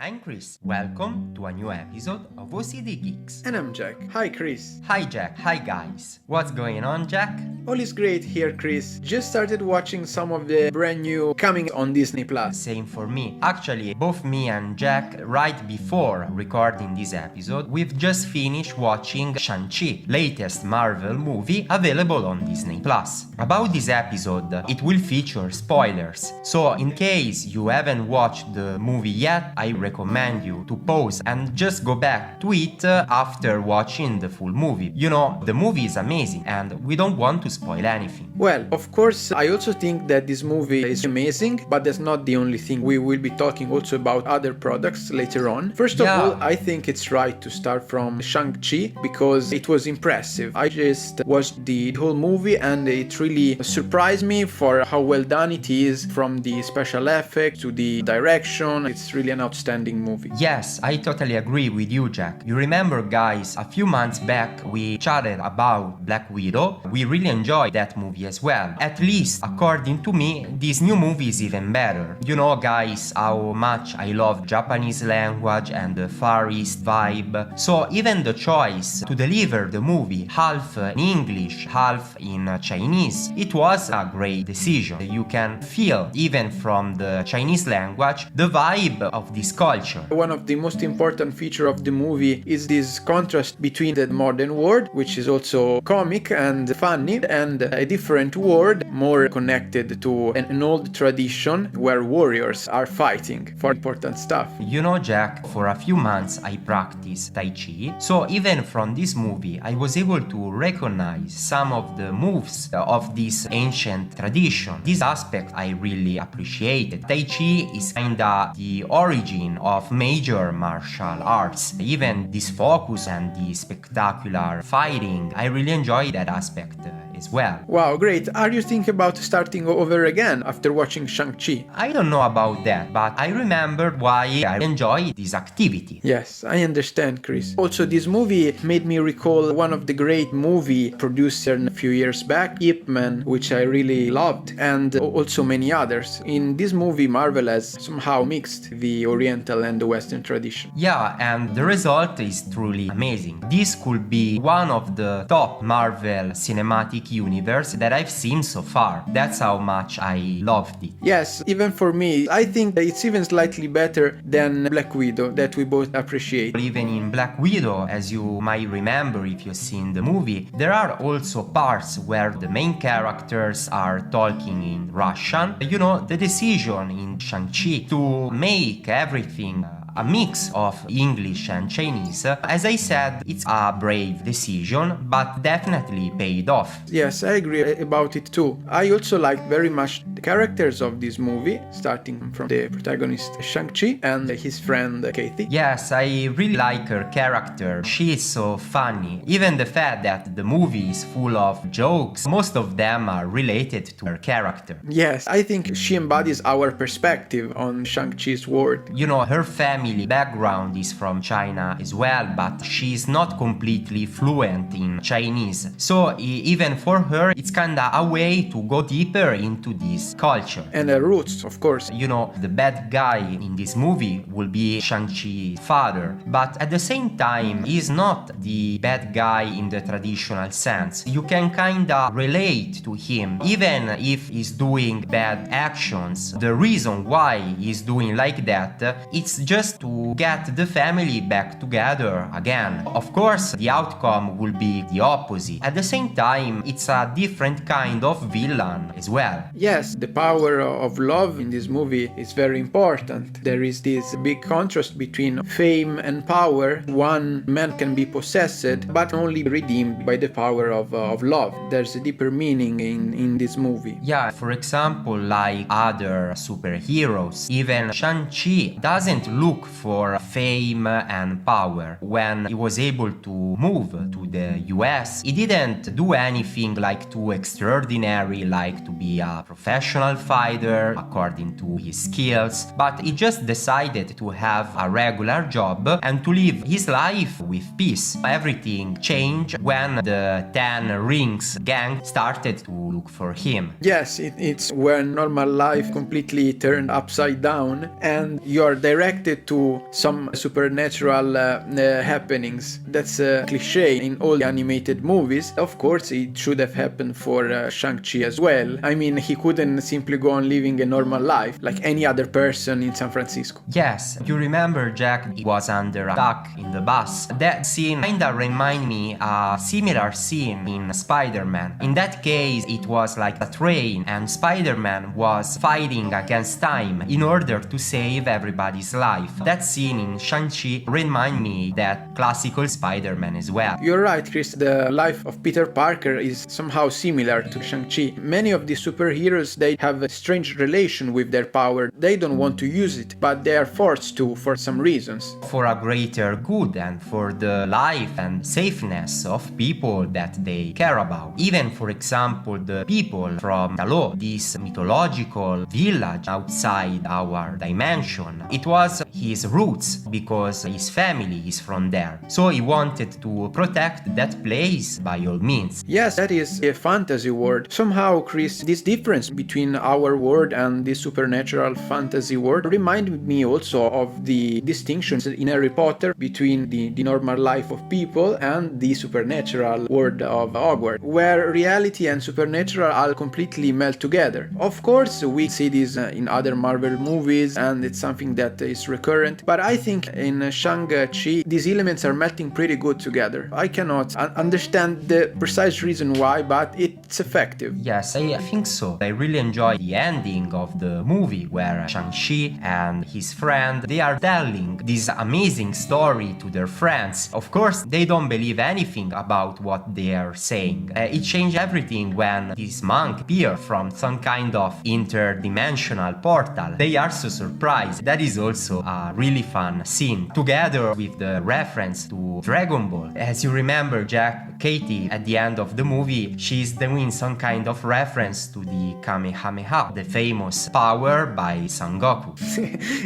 I'm Chris. Welcome to a new episode of OCD Geeks. And I'm Jack. Hi, Chris. Hi Jack, hi guys. What's going on, Jack? All is great here, Chris. Just started watching some of the brand new coming on Disney Plus. Same for me. Actually, both me and Jack, right before recording this episode, we've just finished watching Shang-Chi, latest Marvel movie available on Disney Plus. About this episode, it will feature spoilers. So in case you haven't watched the movie yet, I recommend you to pause and just go back to it after watching the full movie. You know, the movie is amazing and we don't want to spoil anything. Well, of course, I also think that this movie is amazing, but that's not the only thing. We will be talking also about other products later on. First of all, I think it's right to start from Shang-Chi because it was impressive. I just watched the whole movie and it really surprised me for how well done it is, from the special effects to the direction. It's really an outstanding movie. Yes, I totally agree with you, Jack. You remember, guys, a few months back we chatted about Black Widow. We really enjoyed that movie as well. At least, according to me, this new movie is even better. You know, guys, how much I love Japanese language and the Far East vibe. So even the choice to deliver the movie half in English, half in Chinese, it was a great decision. You can feel, even from the Chinese language, the vibe of this culture. One of the most important features of the movie is this contrast between the modern world, which is also comic and funny, and a different world more connected to an old tradition where warriors are fighting for important stuff. You know, Jack, for a few months I practiced Tai Chi, so even from this movie I was able to recognize some of the moves of this ancient tradition. This aspect I really appreciated. Tai Chi is kinda the origin of major martial arts. Even this focus and the spectacular fighting, I really enjoy that aspect as well. Wow, great. Are you thinking about starting over again after watching Shang-Chi? I don't know about that, but I remembered why I enjoy this activity. Yes, I understand, Chris. Also, this movie made me recall one of the great movie produced a few years back, Ip Man, which I really loved, and also many others. In this movie, Marvel has somehow mixed the Oriental and the Western tradition. Yeah, and the result is truly amazing. This could be one of the top Marvel cinematic universe that I've seen so far. That's how much I loved it. Yes, even for me, I think it's even slightly better than Black Widow, that we both appreciate. Even in Black Widow, as you might remember if you've seen the movie, there are also parts where the main characters are talking in Russian. You know, the decision in Shang-Chi to make everything a mix of English and Chinese. As I said, it's a brave decision, but definitely paid off. Yes, I agree about it too. I also like very much the characters of this movie, starting from the protagonist Shang-Chi and his friend Kathy. Yes, I really like her character. She is so funny. Even the fact that the movie is full of jokes, most of them are related to her character. Yes, I think she embodies our perspective on Shang-Chi's world. You know, her family background is from China as well, but she's not completely fluent in Chinese. So even for her, it's kinda a way to go deeper into this culture. And her roots, of course. You know, the bad guy in this movie will be Shang-Chi's father, but at the same time, he's not the bad guy in the traditional sense. You can kinda relate to him, even if he's doing bad actions. The reason why he's doing like that, it's just to get the family back together again. Of course, the outcome will be the opposite. At the same time, it's a different kind of villain as well. Yes, the power of love in this movie is very important. There is this big contrast between fame and power. One man can be possessed, but only redeemed by the power of love. There's a deeper meaning in this movie. Yeah, for example, like other superheroes, even Shang-Chi doesn't look for fame and power. When he was able to move to the US, he didn't do anything like too extraordinary, like to be a professional professional fighter according to his skills, but he just decided to have a regular job and to live his life with peace. Everything changed when the Ten Rings gang started to look for him. Yes, it's when normal life completely turned upside down and you're directed to some supernatural happenings. That's a cliche in all the animated movies. Of course, it should have happened for Shang-Chi as well. I mean, he couldn't simply go on living a normal life like any other person in San Francisco. Yes, you remember Jack was under attack in the bus. That scene kinda remind me a similar scene in Spider-Man. In that case, it was like a train and Spider-Man was fighting against time in order to save everybody's life. That scene in Shang-Chi remind me that classical Spider-Man as well. You're right, Chris. The life of Peter Parker is somehow similar to Shang-Chi. Many of the superheroes, they have a strange relation with their power. They don't want to use it, but they are forced to for some reasons. For a greater good and for the life and safeness of people that they care about. Even, for example, the people from Talo, this mythological village outside our dimension. It was his roots because his family is from there. So he wanted to protect that place by all means. Yes, that is a fantasy world. Somehow, Chris, this difference between our world and the supernatural fantasy world reminded me also of the distinctions in Harry Potter between the normal life of people and the supernatural world of Hogwarts, where reality and supernatural are completely melt together. Of course, we see this in other Marvel movies and it's something that is recurrent, but I think in Shang-Chi these elements are melting pretty good together. I cannot understand the precise reason why, but it's effective. Yes, I think so. I really enjoy the ending of the movie where Shang-Chi and his friend, they are telling this amazing story to their friends. Of course, they don't believe anything about what they are saying. It changed everything when this monk appeared from some kind of interdimensional portal. They are so surprised. That is also a really fun scene, together with the reference to Dragon Ball. As you remember, Jack, Katie, at the end of the movie, she's doing some kind of reference to the Kamehameha, the famous power by Son Goku.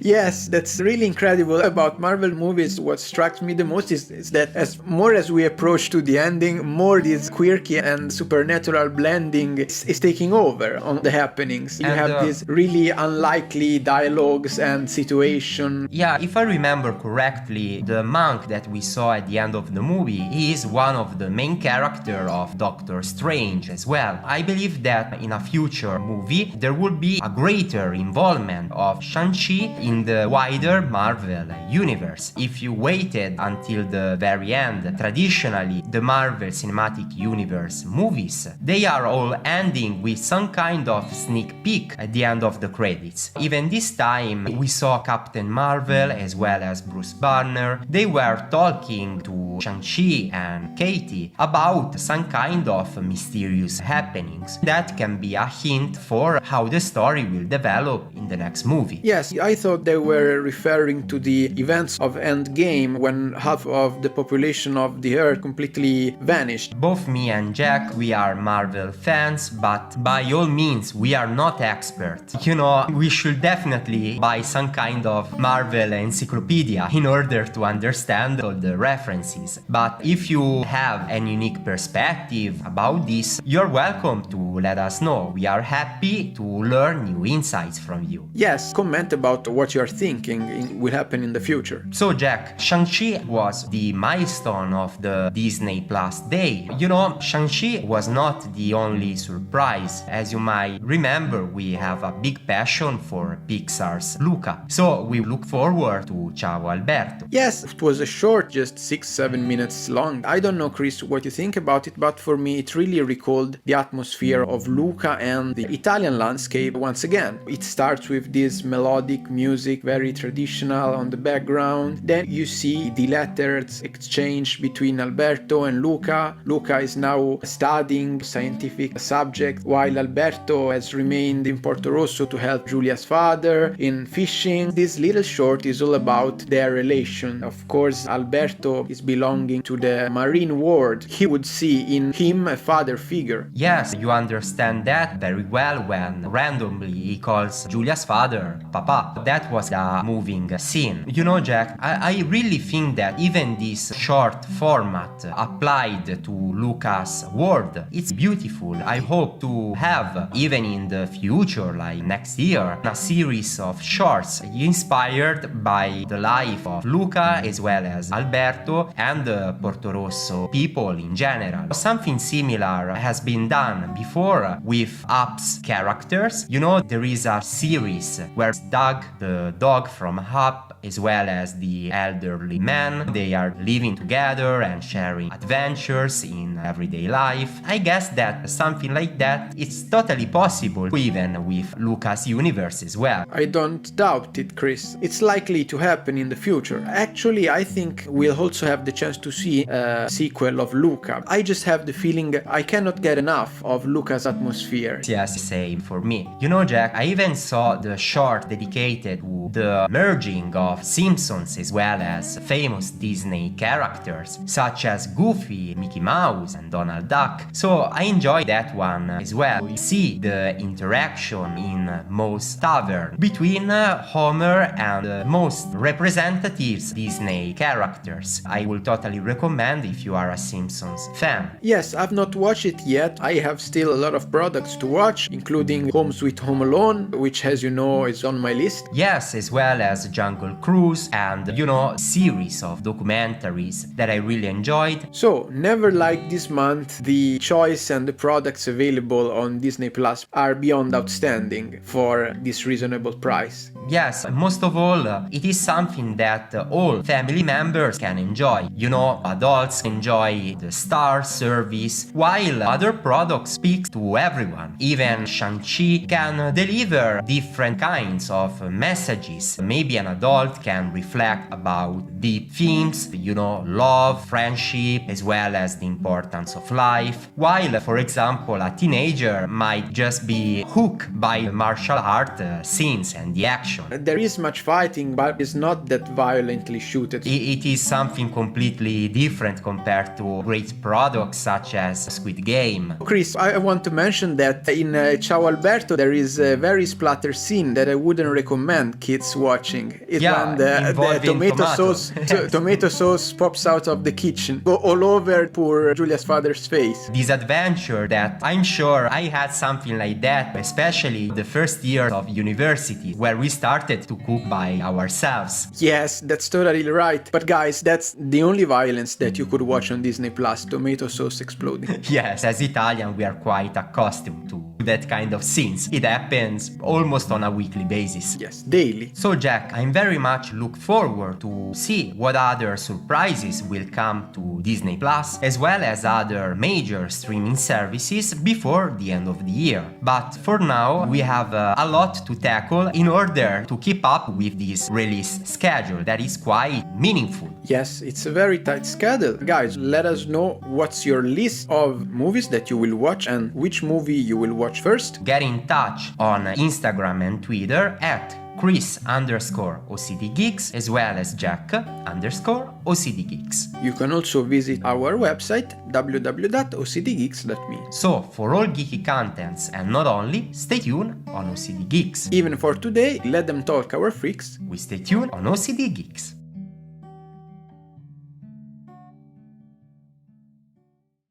Yes, that's really incredible about Marvel movies. What strikes me the most is that as more as we approach to the ending, more this quirky and supernatural blending is taking over on the happenings. You have these really unlikely dialogues and situation. Yeah, if I remember correctly, the monk that we saw at the end of the movie, he is one of the main characters of Doctor Strange as well. I believe that in a future movie there will be a greater involvement of Shang-Chi in the wider Marvel universe. If you waited until the very end, traditionally the Marvel Cinematic Universe movies, they are all ending with some kind of sneak peek at the end of the credits. Even this time we saw Captain Marvel as well as Bruce Banner. They were talking to Shang-Chi and Katie about some kind of mysterious happenings that can be a hint for how the story will develop in the next movie. Yes, I thought they were referring to the events of Endgame when half of the population of the Earth completely vanished. Both me and Jack, we are Marvel fans, but by all means we are not experts. You know, we should definitely buy some kind of Marvel encyclopedia in order to understand all the references. But if you have an unique perspective about this, you're welcome to let us know. We are happy to learn new insights from you. Yes, comment about what you're thinking will happen in the future. So Jack, Shang-Chi was the milestone of the Disney Plus Day. You know, Shang-Chi was not the only surprise. As you might remember, we have a big passion for Pixar's Luca. So we look forward to Ciao Alberto. Yes, it was a short, just 6-7 minutes long. I don't know, Chris, what you think about it, but for me it really recalled the atmosphere of Luca and the Italian landscape once again. It starts with this melodic music, very traditional on the background. Then you see the letters exchange between Alberto and Luca. Luca is now studying scientific subjects, while Alberto has remained in Porto Rosso to help Giulia's father in fishing. This little short is all about their relation. Of course, Alberto is belonging to the marine world. He would see in him a father figure figure. Yes, you understand that very well when randomly he calls Julia's father Papa. That was a moving scene. You know, Jack, I really think that even this short format applied to Luca's world, it's beautiful. I hope to have, even in the future, like next year, a series of shorts inspired by the life of Luca as well as Alberto and the Porto Rosso people in general. Something similar has been done before with Up's characters. You know, there is a series where Doug, the dog from Up, as well as the elderly man, they are living together and sharing adventures in everyday life. I guess that something like that it's totally possible even with Luca's universe as well. I don't doubt it, Chris. It's likely to happen in the future. Actually, I think we'll also have the chance to see a sequel of Luca. I just have the feeling I cannot get enough of Luca's atmosphere. Yes, same for me. You know, Jack, I even saw the short dedicated to the merging of Simpsons as well as famous Disney characters such as Goofy, Mickey Mouse and Donald Duck. So I enjoyed that one as well. We see the interaction in most tavern between Homer and the most representative Disney characters. I will totally recommend if you are a Simpsons fan. Yes, I've not watched it yet. I have still a lot of products to watch, including Home Sweet Home Alone, which, as you know, is on my list. Yes, as well as Jungle Cruise and, you know, series of documentaries that I really enjoyed. So, never like this month, the choice and the products available on Disney Plus are beyond outstanding for this reasonable price. Yes, most of all, it is something that all family members can enjoy. You know, adults enjoy the star service, while other products speak to everyone. Even Shang-Chi can deliver different kinds of messages. Maybe an adult can reflect about deep themes, you know, love, friendship, as well as the importance of life, while, for example, a teenager might just be hooked by the martial art scenes and the action. There is much fighting, but it's not that violently shooted. It is something completely different compared to great products such as Squid Game. Chris, I want to mention that in Ciao Alberto there is a very splatter scene that I wouldn't recommend kids watching. It's when the tomato sauce tomato sauce pops out of the kitchen, go all over poor Julia's father's face. This adventure that I'm sure I had something like that, especially the first year of university where we started to cook by ourselves. Yes, that's totally right. But guys, that's the only violence that you could watch on Disney Plus, tomato sauce exploding. Yes, as Italian we are quite accustomed to that kind of scenes. It happens almost on a weekly basis. Yes, daily. So Jack, I'm very much look forward to see what other surprises will come to Disney Plus, as well as other major streaming services before the end of the year. But for now, we have a lot to tackle in order to keep up with this release schedule that is quite meaningful. Yes, it's a very tight schedule. Guys, let us know what's your list of movies that you will watch and which movie you will watch first. Get in touch on Instagram and Twitter at Cris_OCDgeeks as well as Jack_OCDgeeks. You can also visit our website www.ocdgeeks.me. So, for all geeky contents and not only, stay tuned on OCD Geeks. Even for today, let them talk our freaks. We stay tuned on OCD Geeks.